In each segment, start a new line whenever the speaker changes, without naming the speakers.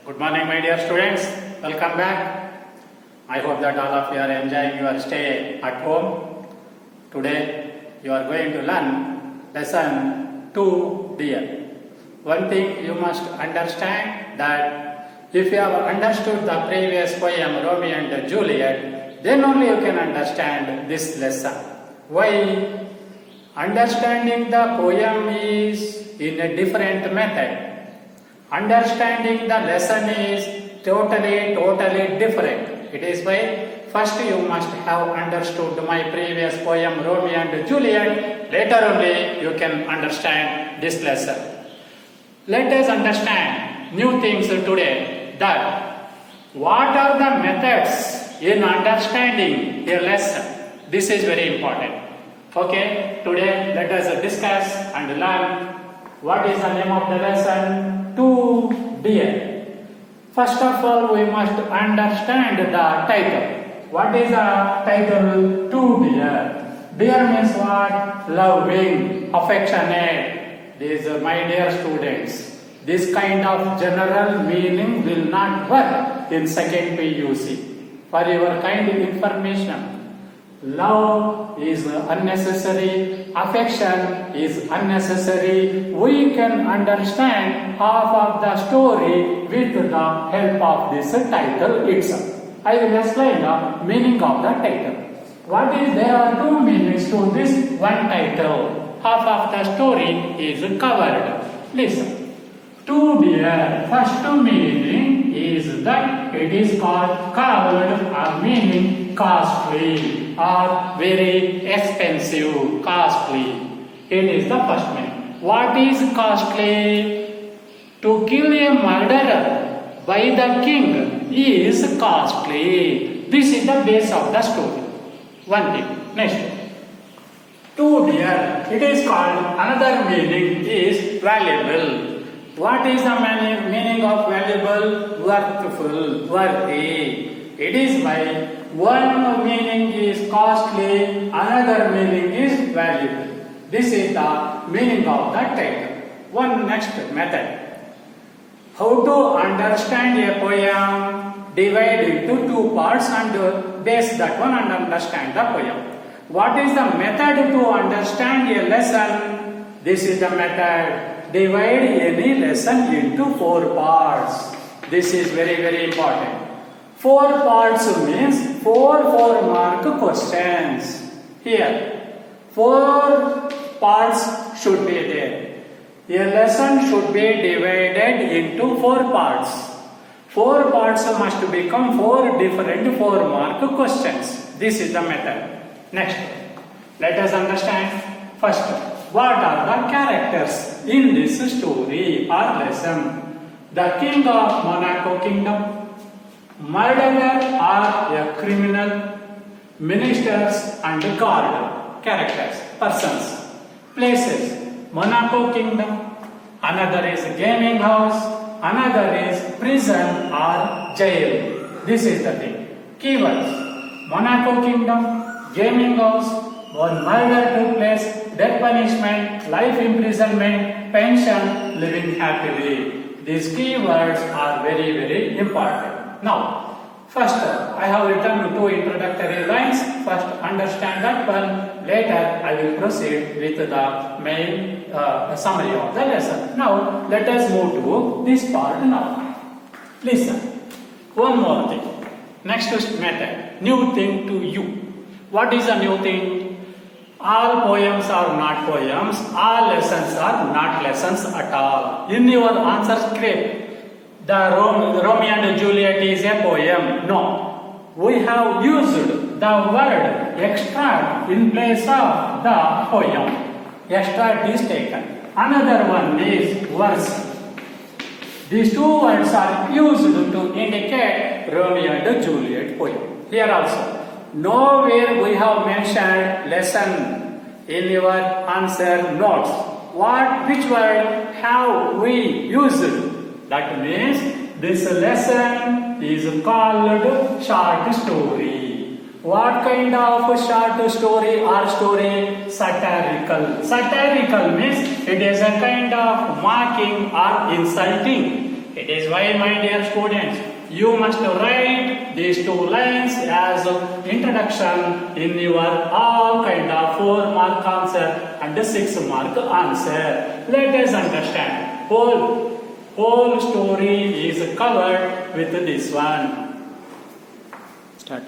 Good morning, my dear students. Welcome back. I hope that all of you are enjoying your stay at home. Today, you are going to learn lesson 2 dear. One thing you must understand that if you have understood the previous poem Romeo and Juliet, then only you can understand this lesson. Why? Understanding the poem is in a different method. Understanding the lesson is totally different. It is why first you must have understood my previous poem Romeo and Juliet. Later only you can understand this lesson. Let us understand new things today, that what are the methods in understanding a lesson. This is very important. Okay, today let us discuss and learn what is the name of the lesson 2 dear. First of all, we must understand the title. What is the title 2 dear? Dear means what? Loving, affectionate. These are my dear students. This kind of general meaning will not work in second PUC. For your kind information, love is unnecessary, affection is unnecessary. We can understand half of the story with the help of this title itself. I will explain the meaning of the title. There are two meanings to this one title. Half of the story is covered. Listen. 2 dear, first meaning is that it is called or meaning costly or very expensive, costly. It is the first meaning. What is costly? To kill a murderer by the king is costly. This is the base of the story. One thing. Next. 2 dear, it is called, another meaning is valuable. What is the meaning of valuable? Worthful, worthy. It is why one meaning is costly, another meaning is valuable. This is the meaning of the title. One next method. How to understand a poem? Divide into 2 parts and base that one and understand the poem. What is the method to understand a lesson? This is the method. Divide any lesson into 4 parts. This is very important. 4 parts means 4 mark questions. Here, 4 parts should be there. A lesson should be divided into 4 parts. 4 parts must become 4 different 4 mark questions. This is the method. Next, let us understand first. What are the characters in this story or lesson? The king of Monaco kingdom, murderer or a criminal, ministers and guard, characters, persons, places, Monaco kingdom, another is gaming house, another is prison or jail. This is the thing. Keywords: Monaco kingdom, gaming house, one murder took place, death punishment, life imprisonment, pension, living happily. These keywords are very important. Now, first I have written 2 introductory lines. First understand that one. Later I will proceed with the main summary of the lesson. Now let us move to this part now. Listen. One more thing. Next method. New thing to you. What is a new thing? All poems are not poems, all lessons are not lessons at all. In your answer script, the Romeo and Juliet is a poem. No. We have used the word extract in place of the poem. Extract is taken. Another one is verse. These 2 words are used to indicate Romeo and Juliet poem. Here also. Nowhere we have mentioned lesson in your answer notes. Which word have we used? That means this lesson is called short story. What kind of short story or story? Satirical. Satirical means it is a kind of mocking or insulting. It is why, my dear students, you must write these 2 lines as introduction in your all kind of 4-mark answer and 6-mark answer. Let us understand. Whole story is covered with this one. Start.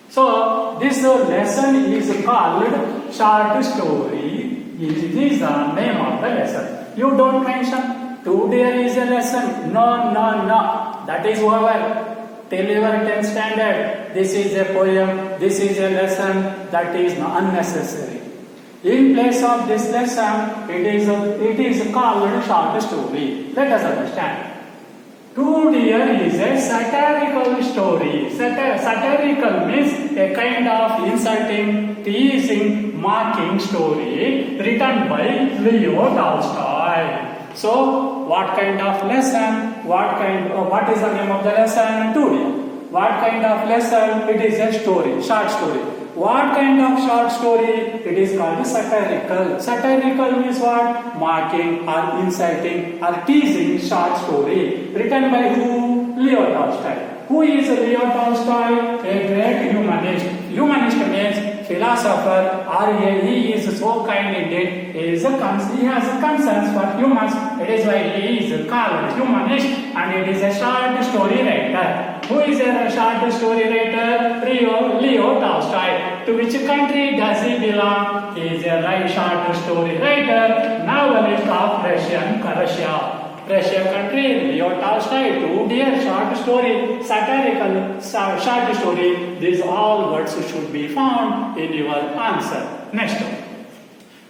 So this lesson is called short story. This is the name of the lesson. You don't mention today is a lesson. No. That is over. Till your 10th standard, this is a poem, this is a lesson. That is unnecessary. In place of this lesson, it is called short story. Let us understand. Two Deer is a satirical story. Satirical means a kind of insulting, teasing, mocking story written by Leo Tolstoy. So, what kind of lesson? What is the name of the lesson? 2 Deer. What kind of lesson? It is a story, short story. What kind of short story? It is called satirical. Satirical means what? Mocking or insulting or teasing short story. Written by who? Leo Tolstoy. Who is Leo Tolstoy? A great humanist. Humanist means philosopher, or he is so kind-hearted. He has concerns for humans. It is why he is called humanist, and it is a short story writer. Who is a short story writer? Leo Tolstoy. To which country does he belong? He is a short story writer, novelist of Russia. Russia country, Leo Tolstoy, 2 Deer, short story, satirical, short story. These all words should be found in your answer. Next one.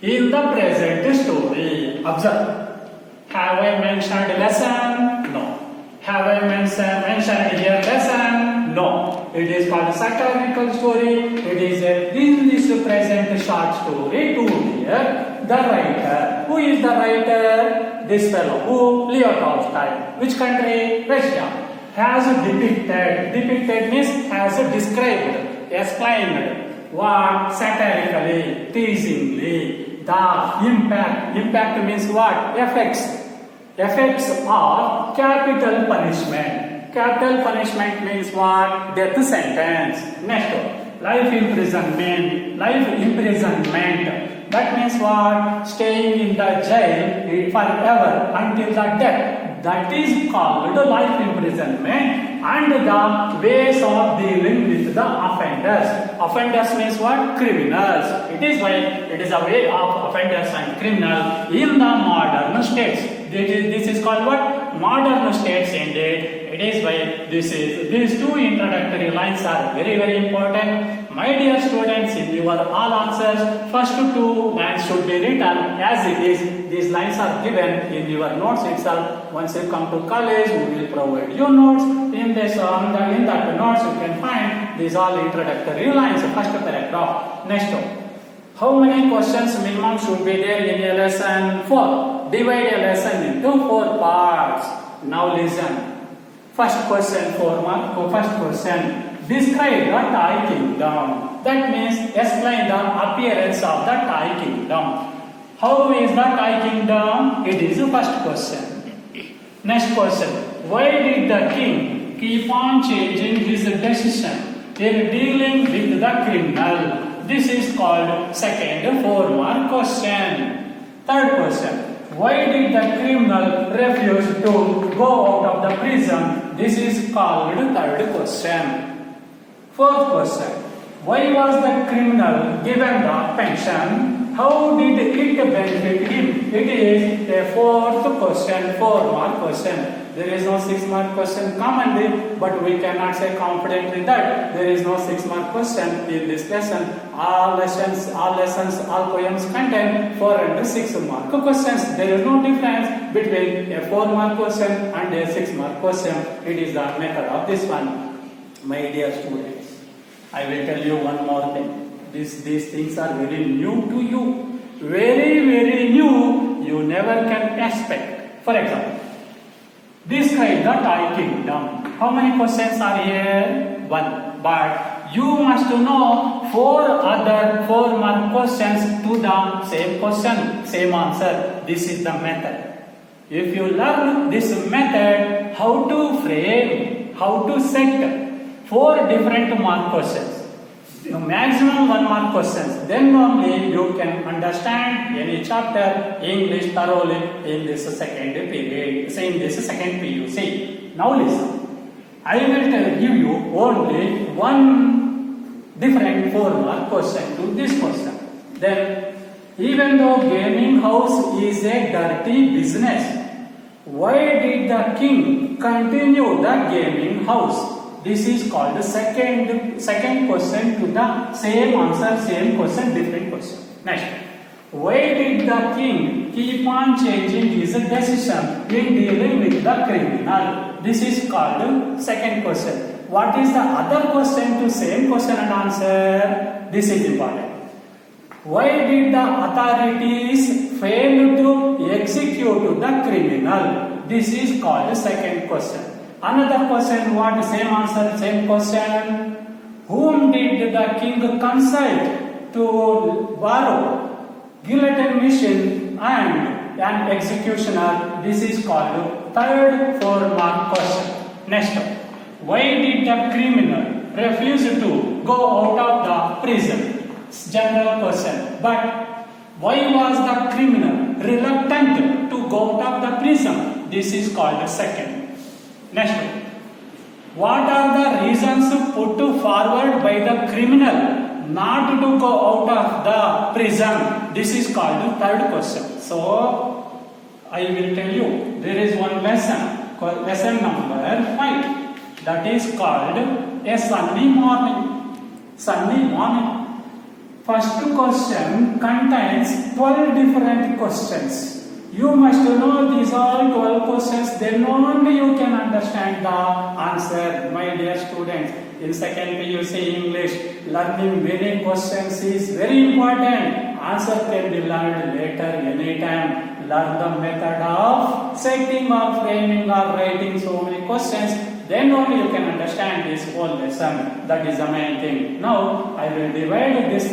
In the present story, observe. Have I mentioned lesson? No. Have I mentioned here lesson? No. It is called satirical story. It is in this present short story, 2 Deer. The writer. Who is the writer? This fellow. Who? Leo Tolstoy. Which country? Russia. Has depicted means has described, explained. What? Satirically, teasingly. The impact means what? Effects of capital punishment. Capital punishment means what? Death sentence. Next one. Life imprisonment. That means what? Staying in the jail forever until the death. That is called life imprisonment, and the ways of dealing with the offenders. Offenders means what? Criminals. It is a way of offenders and criminals in the modern states. This is called what? Modern states indeed. It is why these 2 introductory lines are very important. My dear students, in your all answers, first 2 lines should be written as it is. These lines are given in your notes itself. Once you come to college, we will provide you notes. In that notes, you can find these all introductory lines. First paragraph. Next one. How many questions minimum should be there in a lesson? 4. Divide a lesson into 4 parts. Now listen. First question, 4 mark. First question. Describe the Thai kingdom. That means explain the appearance of the Thai kingdom. How is the Thai kingdom? It is the first question. Next question. Why did the king keep on changing his decision in dealing with the criminal? This is called second 4-mark question. Third question. Why did the criminal refuse to go out of the prison? This is called third question. Fourth question. Why was the criminal given the pension? How did it benefit him? It is a fourth question, 4-mark question. There is no 6-mark question commonly, but we cannot say confidently that there is no 6-mark question in this lesson. All lessons, all poems contain 4 and 6-mark questions. There is no difference between a 4-mark question and a 6-mark question. It is the method of this one. My dear students, I will tell you one more thing. These things are very new to you. Very new. You never can expect. For example, describe the Thai kingdom. How many questions are here? 1. But you must know 4 other 4-mark questions to the same question, same answer. This is the method. If you learn this method, how to frame, how to set 4 different mark questions, maximum 1 mark questions, then only you can understand any chapter English thoroughly in this second period, in this second PUC. Now listen, I will give you only 1 different 4 mark question to this question. Then, even though gaming house is a dirty business, why did the king continue the gaming house? This is called the second question to the same answer, same question, different question. Next, why did the king keep on changing his decision in dealing with the criminal? This is called second question. What is the other question to same question and answer? This is important. Why did the authorities fail to execute the criminal? This is called second question. Another question, what? Same answer, same question. Whom did the king consult to borrow guillotine machine and an executioner? This is called third 4 mark question. Next, why did the criminal refuse to go out of the prison? General question. But why was the criminal reluctant to go out of the prison? This is called second. Next, what are the reasons put forward by the criminal not to go out of the prison? This is called third question. So, I will tell you, there is one lesson number 5, that is called a sunny morning. Sunny morning. First question contains 12 different questions. You must know these all 12 questions, then only you can understand the answer, my dear students. In second PUC English, learning many questions is very important. Answer can be learned later, anytime. Learn the method of setting or framing or writing so many questions. Then only you can understand this whole lesson. That is the main thing. Now, I will divide this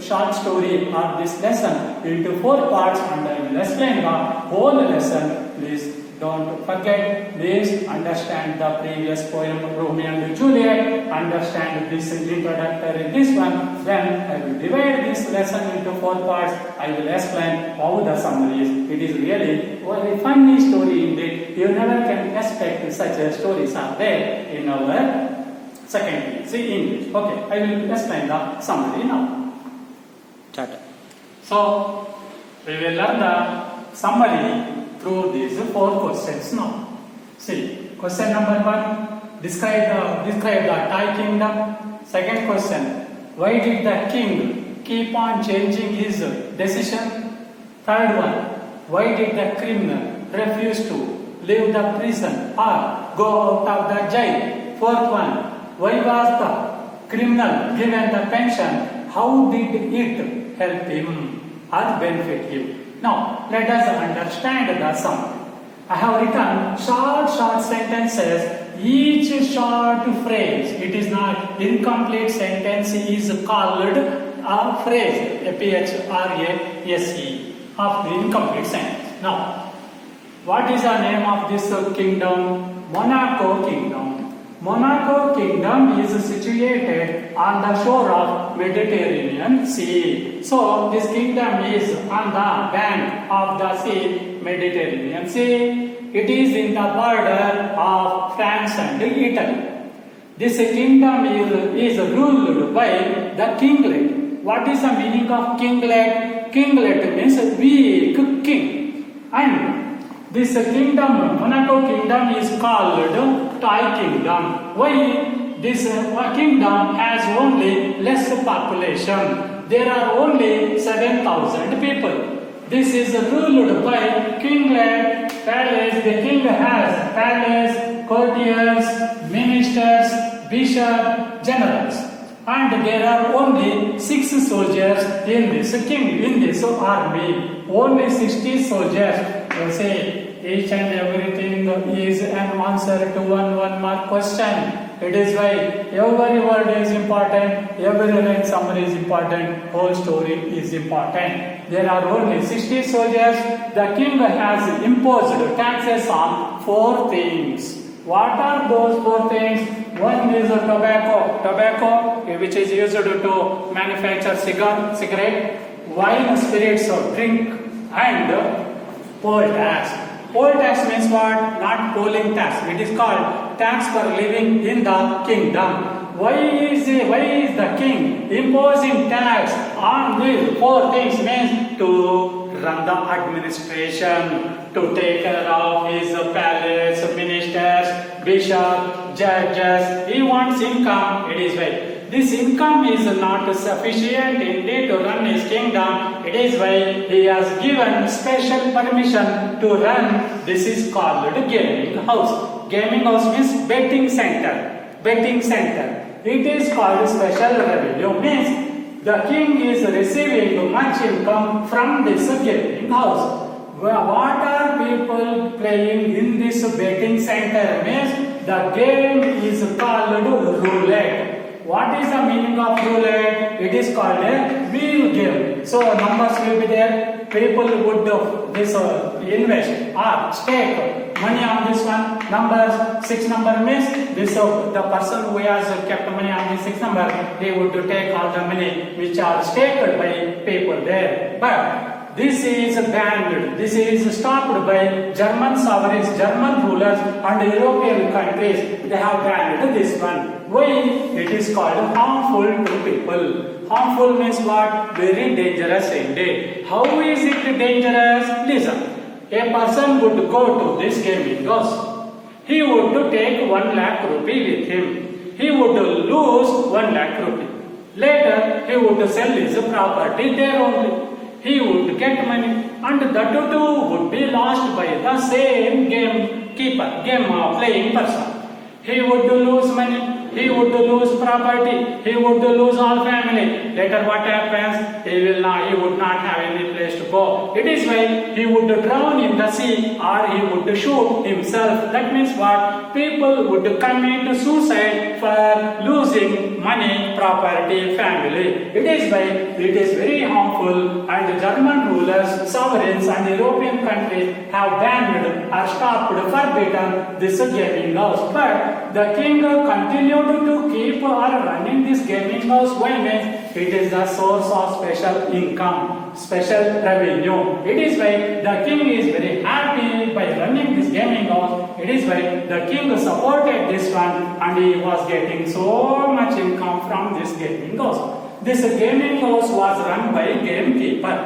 short story or this lesson into 4 parts and I will explain the whole lesson. Please don't forget. Please understand the previous poem Romeo and Juliet. Understand this introductory, this one. Then I will divide this lesson into 4 parts. I will explain how the summary is. It is really a very funny story indeed. You never can expect such stories are there in our second English. Okay, I will explain the summary now. So, we will learn the summary through these 4 questions now. See, question number 1, describe the Thai kingdom. Second question, why did the king keep on changing his decision? Third one, why did the criminal refuse to leave the prison or go out of the jail? Fourth one, why was the criminal given the pension? How did it help him or benefit him? Now, let us understand the summary. I have written short sentences. Each short phrase, it is not incomplete sentence, is called a phrase, a P-H-R-A-S-E, of the incomplete sentence. Now, what is the name of this kingdom? Monaco Kingdom. Monaco Kingdom is situated on the shore of Mediterranean Sea. So, this kingdom is on the bank of the sea, Mediterranean Sea. It is in the border of France and Italy. This kingdom is ruled by the kinglet. What is the meaning of kinglet? Kinglet means weak king. And this kingdom, Monaco Kingdom, is called Thai Kingdom. Why? This kingdom has only less population. There are only 7,000 people. This is ruled by kinglet, palace. The king has palace, courtiers, ministers, bishops, generals. And there are only 6 soldiers in this army. Only 60 soldiers. You say each and everything is an answer to one mark question. It is why every word is important, every line summary is important, whole story is important. There are only 60 soldiers. The king has imposed taxes on 4 things. What are those 4 things? One is tobacco, which is used to manufacture cigarette, wine, spirits or drink, and poll tax. Poll tax means what? Not polling tax. It is called tax for living in the kingdom. Why is the king imposing tax on these 4 things? Means to run the administration, to take care of his palace, ministers, bishops, judges. He wants income. It is why. This income is not sufficient indeed to run his kingdom. It is why he has given special permission to run. This is called gaming house. Gaming house means betting center. Betting center. It is called special revenue. Means the king is receiving much income from this gaming house. What are people playing in this betting center? Means the game is called roulette. What is the meaning of roulette? It is called a wheel game. So numbers will be there. People would invest or stake money on this one. Numbers 6 number means this the person who has kept money on the 6 number, he would take all the money which are staked by people there. But this is banned. This is stopped by German sovereigns, German rulers and European countries. They have banned this one. Why? It is called harmful to people. Harmful means what? Very dangerous indeed. How is it dangerous? Listen. A person would go to this gaming house. He would take 1 lakh rupee with him. He would lose 1 lakh rupee. Later, he would sell his property there only. He would get money, and that too would be lost by the same game playing person. He would lose money. He would lose property. He would lose all family. Later what happens? He would not have any place to go. It is why he would drown in the sea or he would shoot himself. That means what? People would commit suicide for losing money, property, family. It is why it is very harmful, and German rulers, sovereigns and European countries have banned or stopped, forbidden this gaming house. But the king continued to keep or running this gaming house. Why? Means it is the source of special income, special revenue. It is why the king is very happy by running this gaming house. It is why the king supported this one, and he was getting so much income from this gaming house. This gaming house was run by gamekeeper.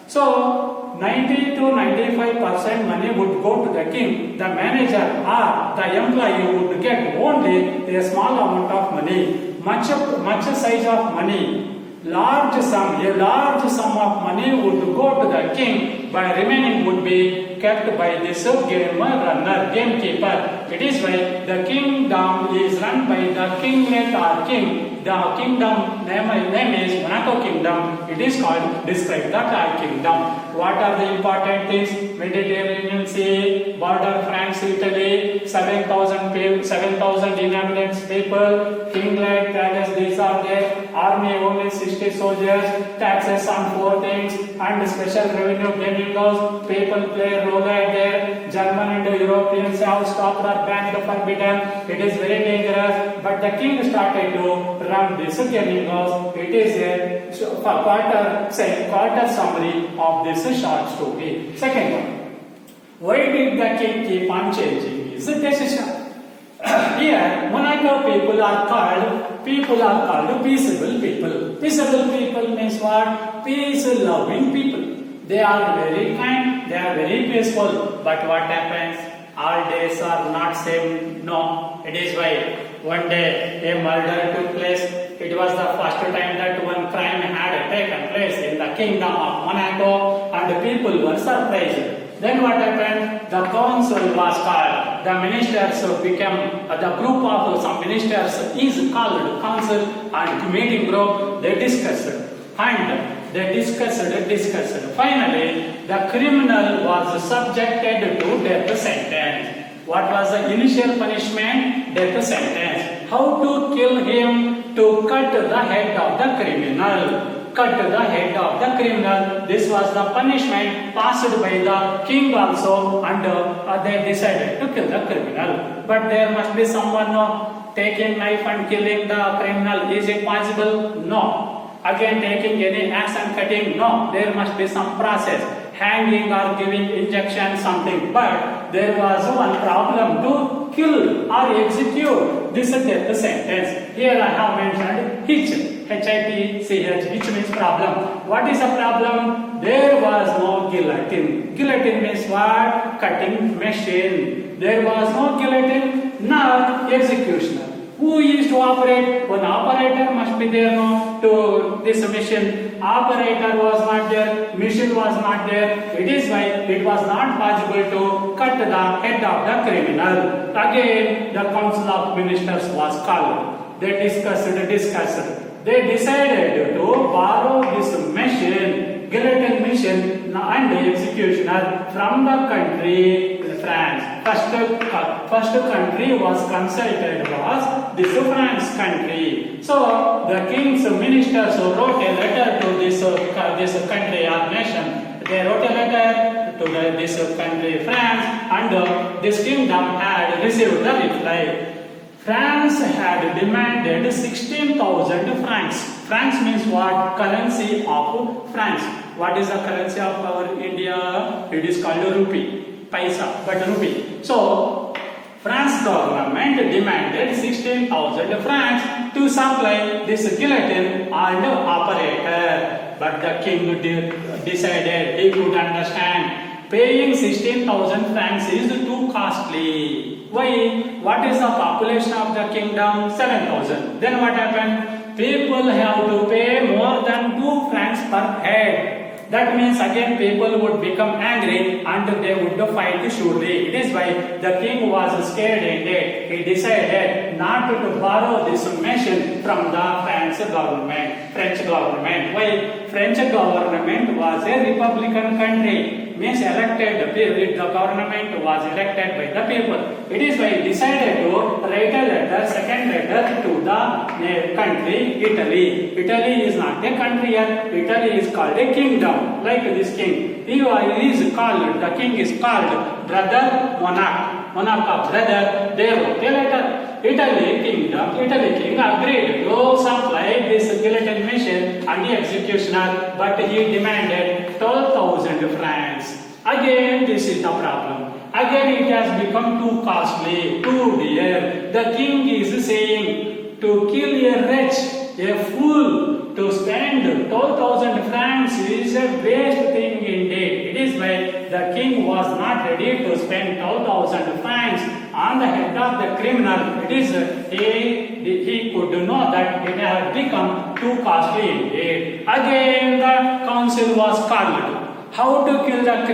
So 90 to 95% money would go to the king. The manager or the employee would get only a small amount of money. Much size of money. A large sum of money would go to the king, but remaining would be kept by this gamekeeper. It is why the kingdom is run by the kinglet or king. The kingdom name is Monaco Kingdom. It is called describe the Thai Kingdom. What are the important things? Mediterranean Sea, border France, Italy, 7,000 inhabitants people, kinglet, palace, these are there. Army only 60 soldiers, taxes on 4 things, and special revenue gaming laws. People play roulette there. German and Europeans have stopped or banned, forbidden. It is very dangerous. But the king started to run this gaming house. It is a quarter summary of this short story. Second one. Why did the king keep on changing his decision? Here, Monaco people are called peaceable people. Peaceable people means what? Peace-loving people. They are very kind, they are very peaceful. But what happens? All days are not same. No, it is why one day a murder took place. It was the first time that one crime had taken place in the kingdom of Monaco, and the people were surprised. Then what happened? The council was called. The ministers became, the group of some ministers is called council, and meeting group, they discussed. And they discussed. Finally, the criminal was subjected to death sentence. What was the initial punishment? Death sentence. how to kill him, to cut the head of the criminal. Cut the head of the criminal. This was the punishment passed by the king also, and they decided to kill the criminal. But there must be someone taking knife and killing the criminal. Is it possible? No. Again, taking any axe and cutting? No. There must be some process. Hanging or giving injection, something. But there was one problem to kill or execute this death sentence. Here I have mentioned hitch. H-I-T-C-H, which means problem. What is the problem? There was no guillotine. Guillotine means what? Cutting machine. There was no guillotine, nor executioner. Who is to operate? One operator must be there no, to this machine. Operator was not there, machine was not there. It is why it was not possible to cut the head of the criminal. Again, the council of ministers was called. They discussed. They decided to borrow this machine, guillotine machine and executioner from the country France. First country was consulted was this France country. So the king's ministers wrote a letter to this country or nation. They wrote a letter to this country France, and this kingdom had received the reply. France had demanded 16,000 francs. Francs means what? Currency of France. What is the currency of our India? It is called rupee, paisa, but rupee. So, France government demanded 16,000 francs to supply this guillotine and operator. But the king decided he could understand paying 16,000 francs is too costly. Why? What is the population of the kingdom? 7,000. Then what happened? People have to pay more than 2 francs per head. That means again people would become angry and they would fight surely. It is why the king was scared indeed. He decided not to borrow this machine from the French government. Why? French government was a republican country. Means elected, the government was elected by the people. It is why he decided to write a letter, second letter to the country Italy. Italy is not a country here. Italy is called a kingdom, like this king. He is called, the king is called brother monarch. Monarch of brother, they wrote a letter. Italy king agreed to supply this guillotine machine and the executioner, but he demanded 12,000 francs. Again, this is the problem. Again, it has become too costly, too dear. The king is saying to kill a wretch, a fool, to spend 12,000 francs is a waste thing indeed. It is why the king was not ready to spend 12,000 francs on the head of the criminal. It is he could know that it had become too costly indeed. Again, the council was called. How to kill the criminal?